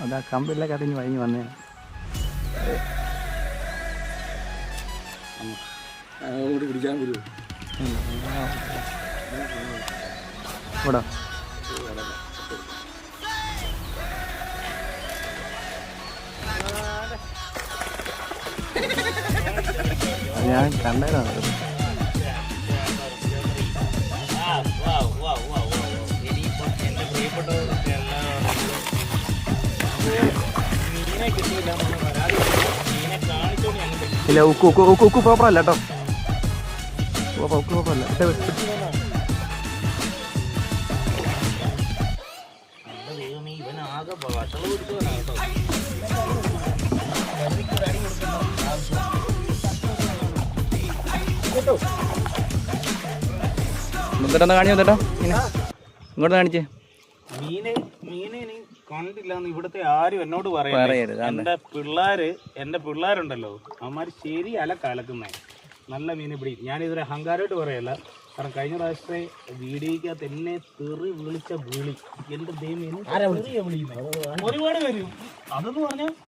അതാ കമ്പിലെ കരഞ്ഞ് വഴങ്ങി വന്നേ. അങ്ങോട്ട് പിടിക്കാൻ വരുമോ? ഇവിടെ ഞാൻ കണ്ടതാണ്. ഇല്ല, ഉക്ക് ഉക്ക് ഉക്ക് ഉക്ക് പ്രോപ്പർ അല്ല കേട്ടോ. ഉക്ക് പ്രോപ്പർ അല്ല. മുത്തട്ടെന്ന് കാണിച്ചു തട്ടോ. ഇങ്ങനെ ഇങ്ങോട്ട് കാണിച്ചേ. മീനെ കണ്ടില്ലാന്ന് ഇവിടുത്തെ ആരും എന്നോട് പറയരുത്. എന്റെ പിള്ളേരുണ്ടല്ലോ, അവന്മാര് ശരി കലക്കുന്നേ നല്ല മീനെ പിടിക്കും. ഞാനിതൊരു അഹങ്കാരമായിട്ട് പറയല്ല, കാരണം കഴിഞ്ഞ പ്രാവശ്യത്തെ വീഡിയോക്കകത്ത് എന്നെ തെറി വിളിച്ച വിളി എന്റെ ദൈവം ഒരുപാട് വരും. അതെന്ന് പറഞ്ഞാൽ